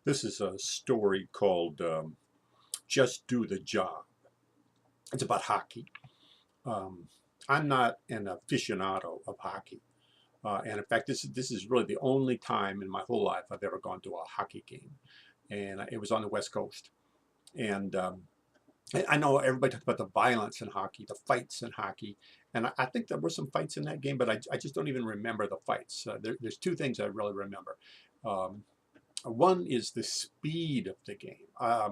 This is a story called Just Do the Job. It's about hockey. Um, I'm not an aficionado of hockey. And in fact, this is really the only time in my whole life I've ever gone to a hockey game. And it was on the West Coast. And I know everybody talks about the violence in hockey, the fights in hockey. And I think there were some fights in that game, but I just don't even remember the fights. There's two things I really remember. Um, One is the speed of the game. I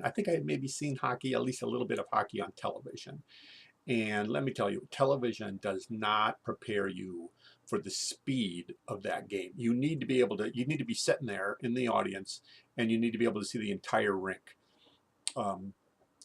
think I had maybe seen hockey, at least a little bit of hockey on television. And let me tell you, television does not prepare you for the speed of that game. You need to be sitting there in the audience and you need to be able to see the entire rink. Um,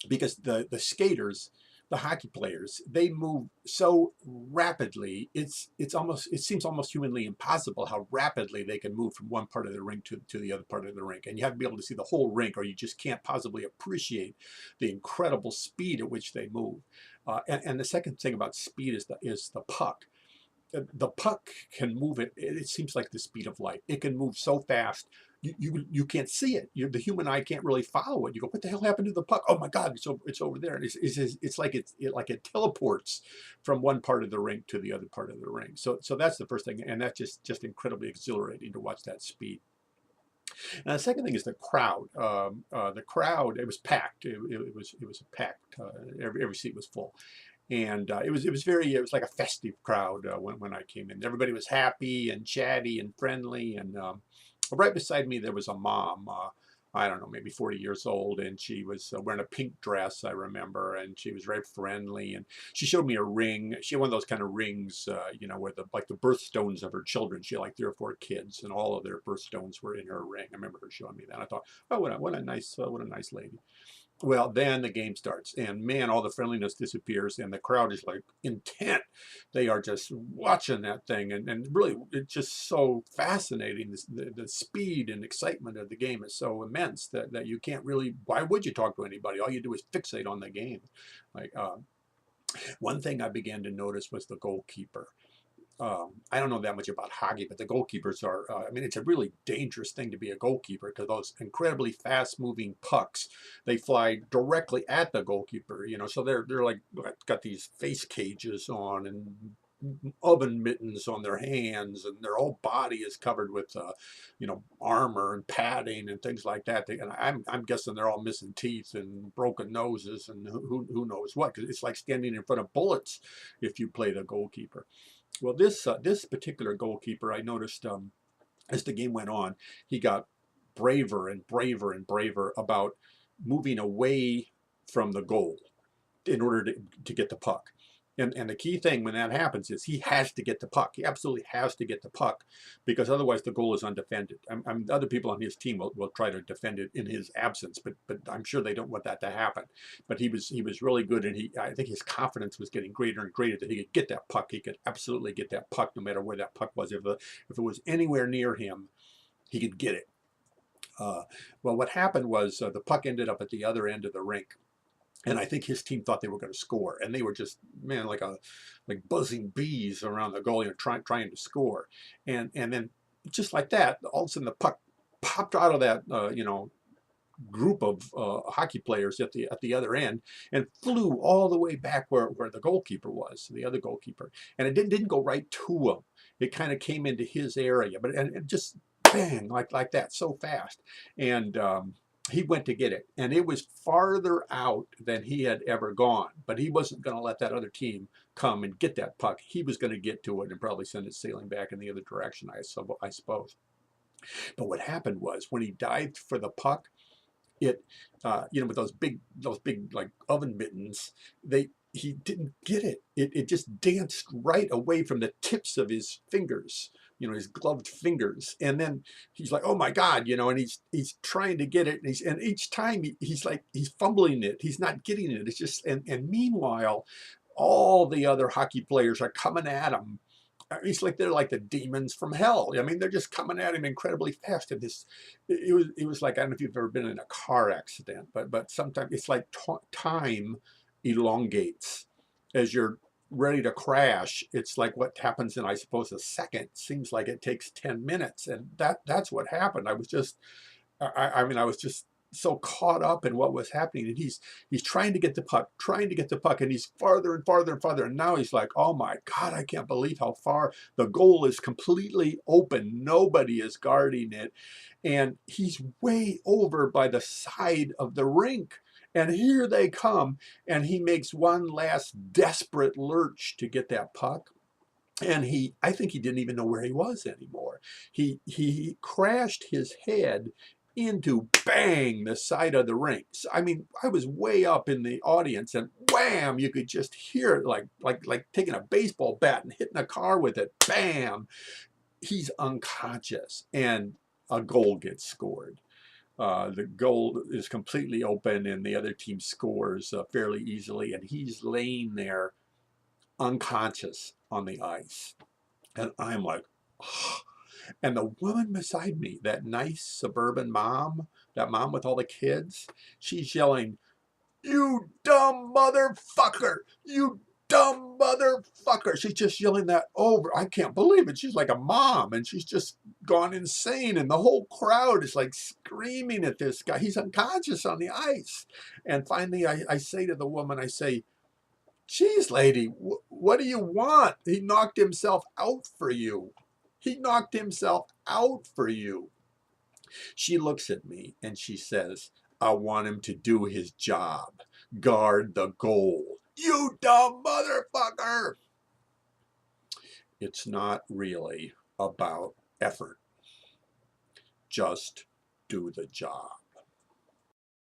because the skaters, the hockey players, they move so rapidly. It seems almost humanly impossible how rapidly they can move from one part of the rink to the other part of the rink. And you have to be able to see the whole rink, or you just can't possibly appreciate the incredible speed at which they move. And the second thing about speed is the puck. The puck can move it seems like the speed of light. It can move so fast you can't see it. The human eye can't really follow it. You go, what the hell happened to the puck? Oh my God, it's over there. And it's like it teleports from one part of the rink to the other part of the rink. So that's the first thing, and that's just incredibly exhilarating to watch that speed. And the second thing is the crowd. The crowd, it was packed. It was packed. Every seat was full, and it was like a festive crowd when I came in. Everybody was happy and chatty and friendly, and right beside me there was a mom. I don't know, maybe 40 years old, and she was wearing a pink dress, I remember, and she was very friendly. And she showed me a ring. She had one of those kind of rings, where the birthstones of her children. She had like 3 or 4 kids, and all of their birthstones were in her ring. I remember her showing me that. I thought, oh, what a nice lady. Well, then the game starts, and man, all the friendliness disappears, and the crowd is like intent. They are just watching that thing, and really, it's just so fascinating. The speed and excitement of the game is so immense that you can't really. Why would you talk to anybody? All you do is fixate on the game. Like one thing I began to notice was the goalkeeper. I don't know that much about hockey, but the goalkeepers are, I mean, it's a really dangerous thing to be a goalkeeper because those incredibly fast moving pucks, they fly directly at the goalkeeper, so they're like, got these face cages on and oven mittens on their hands, and their whole body is covered with, armor and padding and things like that. And I'm guessing they're all missing teeth and broken noses and who knows what, because it's like standing in front of bullets if you play the goalkeeper. Well, this particular goalkeeper, I noticed as the game went on, he got braver and braver and braver about moving away from the goal in order to get the puck. And the key thing when that happens is he has to get the puck. He absolutely has to get the puck because otherwise the goal is undefended. Other people on his team will try to defend it in his absence, but I'm sure they don't want that to happen. But he was really good, and I think his confidence was getting greater and greater that he could get that puck. He could absolutely get that puck no matter where that puck was. If it was anywhere near him, he could get it. Uh, well, what happened was the puck ended up at the other end of the rink, and I think his team thought they were going to score, and they were just, man, like buzzing bees around the goal, trying to score, and then just like that, all of a sudden the puck popped out of that group of hockey players at the other end and flew all the way back where the goalkeeper was, the other goalkeeper, and it didn't go right to him. It kind of came into his area, but and it just bang like that so fast, and he went to get it, and it was farther out than he had ever gone. But he wasn't going to let that other team come and get that puck. He was going to get to it and probably send it sailing back in the other direction, I suppose. But what happened was when he dived for the puck, it with those big like oven mittens, he didn't get it. It just danced right away from the tips of his fingers, his gloved fingers. And then he's like, oh my God, and he's trying to get it, and each time he's fumbling it, he's not getting it. It's just, and meanwhile all the other hockey players are coming at him. It's like they're like the demons from hell. I mean, they're just coming at him incredibly fast. And it was like, I don't know if you've ever been in a car accident, but sometimes it's like time elongates as you're ready to crash, it's like what happens in, I suppose, a second seems like it takes 10 minutes. And that's what happened. I was just, I mean, I was just so caught up in what was happening. And he's trying to get the puck, and he's farther and farther and farther. And now he's like, oh my God, I can't believe how far the goal is completely open. Nobody is guarding it. And he's way over by the side of the rink. And here they come. And he makes one last desperate lurch to get that puck. And I think he didn't even know where he was anymore. He crashed his head into, bang, the side of the rink. So, I mean, I was way up in the audience, and wham, you could just hear it like taking a baseball bat and hitting a car with it. Bam! He's unconscious, and a goal gets scored. The goal is completely open, and the other team scores fairly easily, and he's laying there unconscious on the ice. And I'm like, oh. And the woman beside me, that nice suburban mom, that mom with all the kids, she's yelling, you dumb motherfucker! You dumb motherfucker! She's just yelling that over. I can't believe it. She's like a mom, and she's just gone insane. And the whole crowd is like screaming at this guy. He's unconscious on the ice. And finally, I say to the woman, I say, geez, lady, what do you want? He knocked himself out for you. He knocked himself out for you. She looks at me and she says, I want him to do his job. Guard the goal. You dumb motherfucker! It's not really about effort. Just do the job.